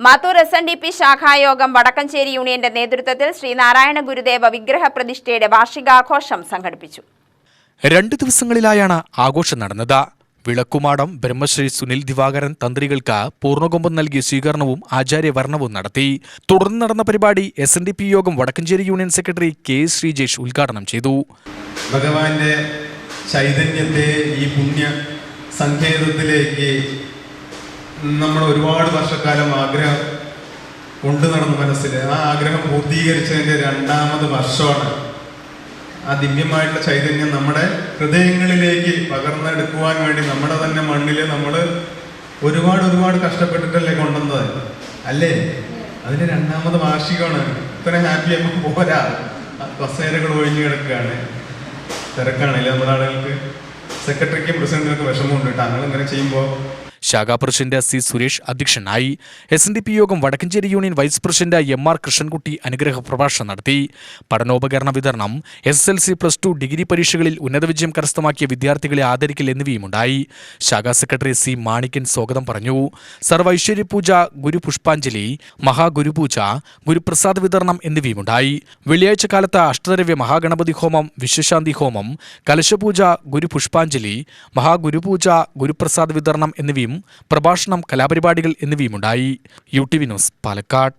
Mathur SNDP ശാഖായോഗം Vadakkanchery യൂണിയന്റെ നേതൃത്വത്തിൽ ശ്രീനാരായണ ഗുരുദേവ വിഗ്രഹ പ്രതിഷ്ഠയുടെ വാർഷികാഘോഷം സംഘടിപ്പിച്ചു. 2 ദിവസങ്ങളിലായാണ് ആഘോഷം നടന്നത്. വിളക്കുമാടം ബ്രഹ്മശ്രീ സുനിൽ ദിവാകരൻ തന്ത്രികൾക്ക് പൂർണ്ണകൊമ്പം നൽകി സ്വീകരണവും ആചാര്യവർണ്ണവും നടത്തി. തുടർന്ന് നടന്ന പരിപാടി SNDP യോഗം Vadakkanchery union secretary KS Sreejesh ഉദ്ഘാടനം ചെയ്തു. ഭഗവാന്റെ ചൈതന്യത്തെ ഈ പുണ്യ സങ്കേതത്തിലേക്ക് നമ്മൾ ഒരുപാട് വർഷക്കാലം ആഗ്രഹം കൊണ്ടു നടന്ന മനസ്സിൽ ആ ആഗ്രഹം പൂർത്തീകരിച്ചതിൻ്റെ 2ാമത് വർഷമാണ്. ആ ദിവ്യമായിട്ടുള്ള ചൈതന്യം നമ്മുടെ ഹൃദയങ്ങളിലേക്ക് പകർന്നെടുക്കുവാൻ വേണ്ടി നമ്മുടെ തന്നെ മണ്ണിൽ നമ്മൾ ഒരുപാട് കഷ്ടപ്പെട്ടിട്ടല്ലേ കൊണ്ടുവന്നത് അല്ലേ? അതിന് 2ാമത് വാർഷികമാണ്. ഇത്ര ഹാപ്പി ആകുമ്പോൾ പോരാ, കസേരകൾ ഒഴിഞ്ഞു കിടക്കുകയാണ്, തിരക്കാണല്ലേ നമ്മുടെ ആളുകൾക്ക്. സെക്രട്ടറിക്കും പ്രസിഡന്റിനൊക്കെ വിഷമമുണ്ട് കേട്ടോ അങ്ങനെ ഇങ്ങനെ ചെയ്യുമ്പോൾ. ശാഖാ പ്രസിഡന്റ് C സുരേഷ് അധ്യക്ഷനായി. SNDP യോഗം Vadakkanchery union vice president MR Krishnankutty അനുഗ്രഹ പ്രഭാഷണം നടത്തി. പഠനോപകരണ വിതരണം, SSLC+2 ഡിഗ്രി പരീക്ഷകളിൽ ഉന്നത വിജയം കരസ്ഥമാക്കിയ വിദ്യാർത്ഥികളെ ആദരിക്കൽ എന്നിവയുമുണ്ടായി. ശാഖാ സെക്രട്ടറി C മാണിക്കൻ സ്വാഗതം പറഞ്ഞു. സർവൈശ്വര്യപൂജ, ഗുരുപുഷ്പാഞ്ജലി, മഹാഗുരുപൂജ, ഗുരുപ്രസാദ് വിതരണം എന്നിവയുമുണ്ടായി. വെള്ളിയാഴ്ച കാലത്ത് അഷ്ടദ്രവ്യ മഹാഗണപതി ഹോമം, വിശ്വശാന്തി ഹോമം, കലശപൂജ, ഗുരുപുഷ്പാഞ്ജലി, മഹാഗുരുപൂജ, ഗുരുപ്രസാദ് വിതരണം എന്നിവയും പ്രഭാഷണം, കലാപരിപാടികൾ എന്നിവയുമുണ്ടായി. UTV news, Palakkad.